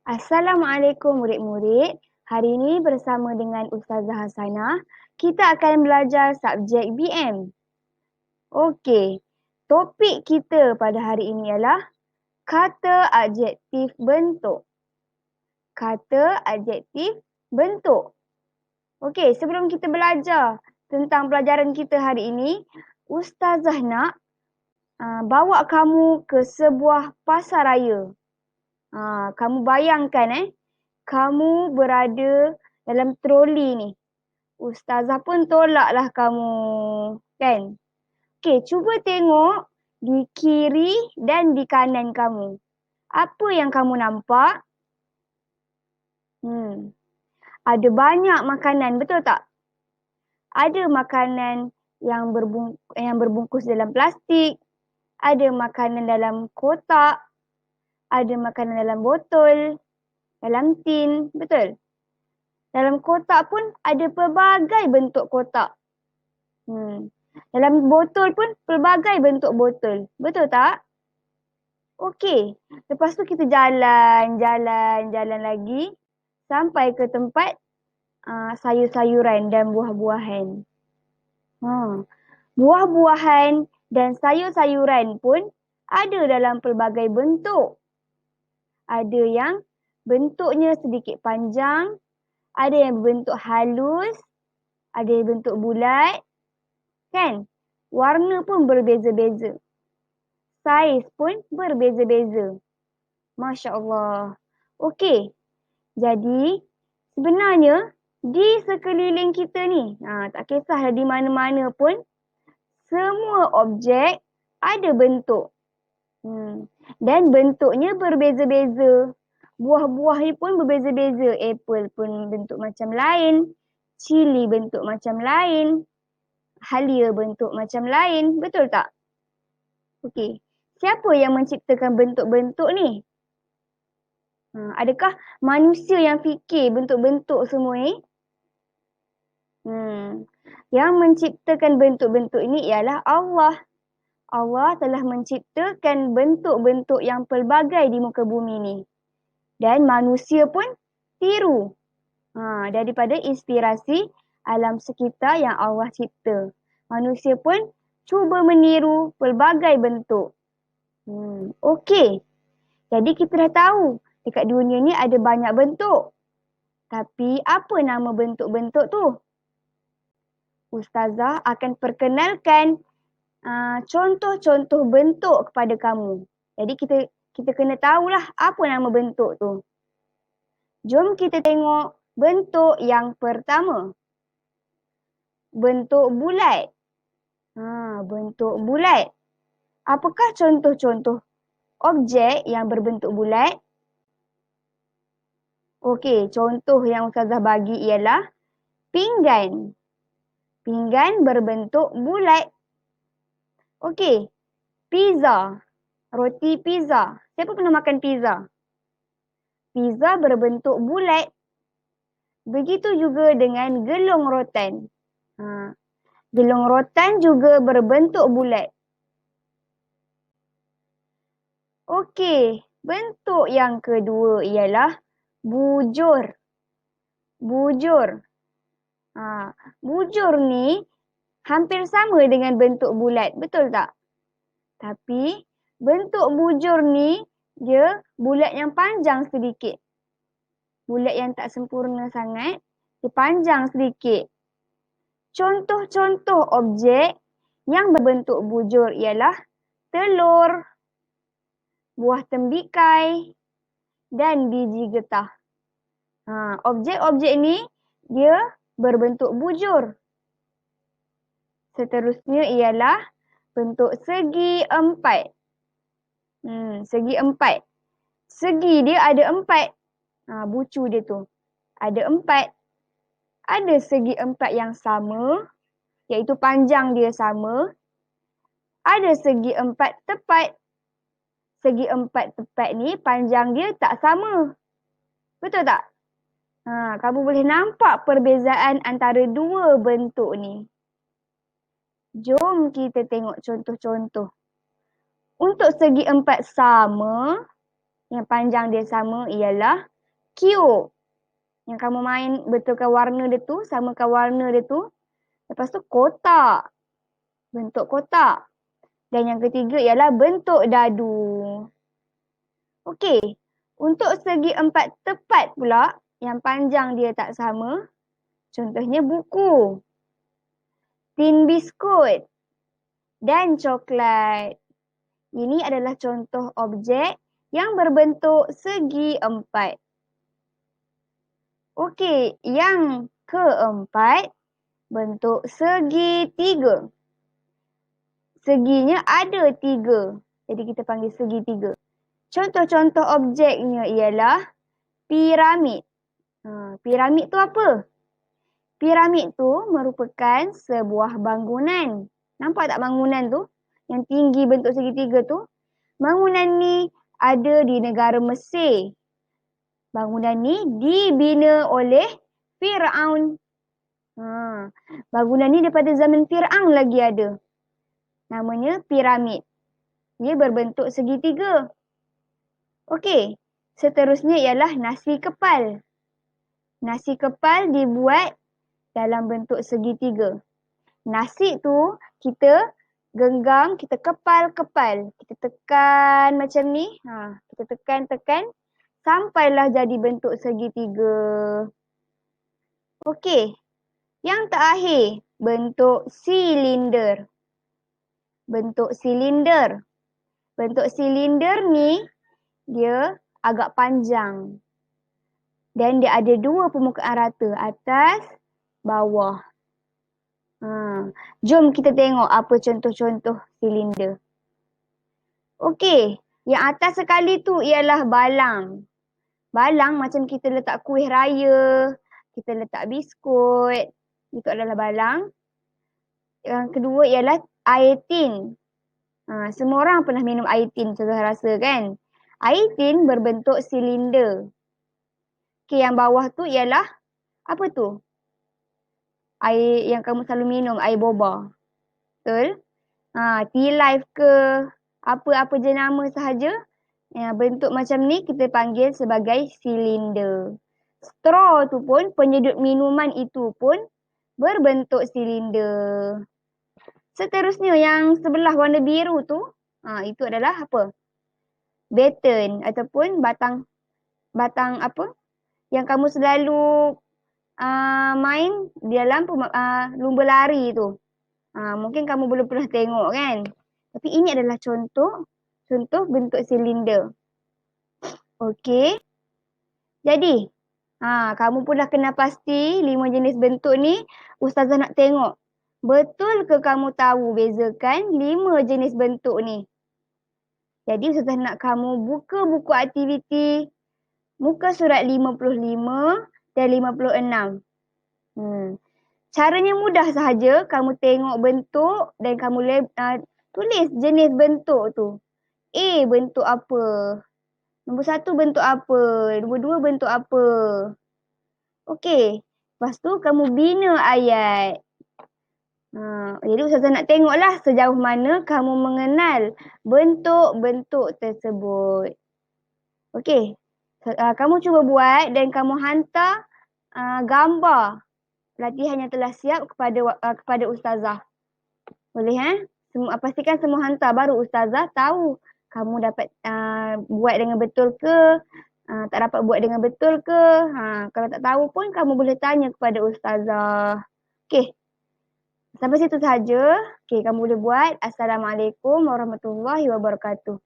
Assalamualaikum murid-murid. Hari ini bersama dengan Ustazah Hasanah, kita akan belajar subjek BM. Okey, topik kita pada hari ini ialah kata adjektif bentuk. Kata adjektif bentuk. Okey, sebelum kita belajar tentang pelajaran kita hari ini, Ustazah nak bawa kamu ke sebuah pasar raya. Kamu bayangkan kamu berada dalam troli ni. Ustazah pun tolaklah kamu, kan? Okey, cuba tengok di kiri dan di kanan kamu. Apa yang kamu nampak? Ada banyak makanan, betul tak? Ada makanan yang berbungkus dalam plastik, ada makanan dalam kotak, ada makanan dalam botol, dalam tin, betul? Dalam kotak pun ada pelbagai bentuk kotak. Dalam botol pun pelbagai bentuk botol, betul tak? Okey, lepas tu kita jalan lagi sampai ke tempat sayur-sayuran dan buah-buahan. Buah-buahan dan sayur-sayuran pun ada dalam pelbagai bentuk. Ada yang bentuknya sedikit panjang, ada yang berbentuk halus, ada yang bentuk bulat, kan? Warna pun berbeza-beza. Saiz pun berbeza-beza. Masya Allah. Okey, jadi sebenarnya di sekeliling kita ni, tak kisahlah di mana-mana pun, semua objek ada bentuk. Dan bentuknya berbeza-beza. Buah-buah ni pun berbeza-beza. Apple pun bentuk macam lain. Cili bentuk macam lain. Halia bentuk macam lain. Betul tak? Okey. Siapa yang menciptakan bentuk-bentuk ni? Adakah manusia yang fikir bentuk-bentuk semua ni? Yang menciptakan bentuk-bentuk ini ialah Allah. Allah telah menciptakan bentuk-bentuk yang pelbagai di muka bumi ni. Dan manusia pun tiru daripada inspirasi alam sekitar yang Allah cipta. Manusia pun cuba meniru pelbagai bentuk. Okey. Jadi kita dah tahu dekat dunia ni ada banyak bentuk. Tapi apa nama bentuk-bentuk tu? Ustazah akan perkenalkan contoh-contoh bentuk kepada kamu. Jadi kita kena tahulah apa nama bentuk tu. Jom kita tengok bentuk yang pertama. Bentuk bulat. Bentuk bulat. Apakah contoh-contoh objek yang berbentuk bulat? Okey, contoh yang Ustazah bagi ialah pinggan. Pinggan berbentuk bulat. Okey, pizza. Roti pizza. Siapa pernah makan pizza? Pizza berbentuk bulat. Begitu juga dengan gelong rotan. Gelong rotan juga berbentuk bulat. Okey, bentuk yang kedua ialah bujur. Bujur. Bujur ni hampir sama dengan bentuk bulat, betul tak? Tapi bentuk bujur ni dia bulat yang panjang sedikit. Bulat yang tak sempurna sangat, dia panjang sedikit. Contoh-contoh objek yang berbentuk bujur ialah telur, buah tembikai dan biji getah. Objek-objek ni dia berbentuk bujur. Seterusnya ialah bentuk segi empat. Segi empat. Segi dia ada empat. Bucu dia tu. Ada empat. Ada segi empat yang sama, iaitu panjang dia sama. Ada segi empat tepat. Segi empat tepat ni panjang dia tak sama. Betul tak? Kamu boleh nampak perbezaan antara dua bentuk ni. Jom kita tengok contoh-contoh. Untuk segi empat sama, yang panjang dia sama ialah cube. Yang kamu main betulkan warna dia tu, samakan warna dia tu. Lepas tu kotak. Bentuk kotak. Dan yang ketiga ialah bentuk dadu. Okey. Untuk segi empat tepat pula, yang panjang dia tak sama. Contohnya buku, tin biskut dan coklat. Ini adalah contoh objek yang berbentuk segi empat. Okey, yang keempat, bentuk segitiga. Seginya ada 3. Jadi kita panggil segitiga. Contoh-contoh objeknya ialah piramid. Piramid tu apa? Piramid tu merupakan sebuah bangunan. Nampak tak bangunan tu? Yang tinggi bentuk segitiga tu? Bangunan ni ada di negara Mesir. Bangunan ni dibina oleh Firaun. Bangunan ni daripada zaman Firaun lagi ada. Namanya piramid. Ia berbentuk segitiga. Okey, seterusnya ialah nasi kepal. Nasi kepal dibuat dalam bentuk segitiga. Nasi tu kita genggam, kita kepal-kepal. Kita tekan macam ni. Kita tekan-tekan sampailah jadi bentuk segitiga. Okey. Yang terakhir, bentuk silinder. Bentuk silinder. Bentuk silinder ni dia agak panjang. Dan dia ada 2 permukaan rata, atas, bawah. Jom kita tengok apa contoh-contoh silinder. Okey, yang atas sekali tu ialah balang. Balang macam kita letak kuih raya, kita letak biskut. Itu adalah balang. Yang kedua ialah air tin. Semua orang pernah minum air tin, saya rasa kan? Air tin berbentuk silinder. Okey, yang bawah tu ialah apa tu? Air yang kamu selalu minum, air boba. Betul? Tea life ke, apa-apa jenama sahaja. Bentuk macam ni kita panggil sebagai silinder. Straw tu pun, penyedut minuman itu pun berbentuk silinder. Seterusnya yang sebelah warna biru tu, itu adalah apa? Baton ataupun batang apa? Yang kamu selalu main di dalam lumba lari tu. Mungkin kamu belum pernah tengok kan? Tapi ini adalah contoh bentuk silinder. Okey. Jadi, kamu pun dah kenal pasti 5 jenis bentuk ni. Ustazah nak tengok. Betul ke kamu tahu bezakan 5 jenis bentuk ni? Jadi Ustazah nak kamu buka buku aktiviti muka surat 55 dan 56. Caranya mudah sahaja. Kamu tengok bentuk dan kamu tulis jenis bentuk tu. A bentuk apa? Nombor 1 bentuk apa? Nombor 2 bentuk apa? Okey. Lepas tu kamu bina ayat. Jadi Ustazah nak tengoklah sejauh mana kamu mengenal bentuk-bentuk tersebut. Okey. Kamu cuba buat dan kamu hantar gambar latihan yang telah siap kepada Ustazah. Boleh pastikan semua hantar, baru Ustazah tahu kamu dapat buat dengan betul ke, tak dapat buat dengan betul ke. Kalau tak tahu pun kamu boleh tanya kepada Ustazah. Okey. Sampai situ saja. Okey, kamu boleh buat. Assalamualaikum warahmatullahi wabarakatuh.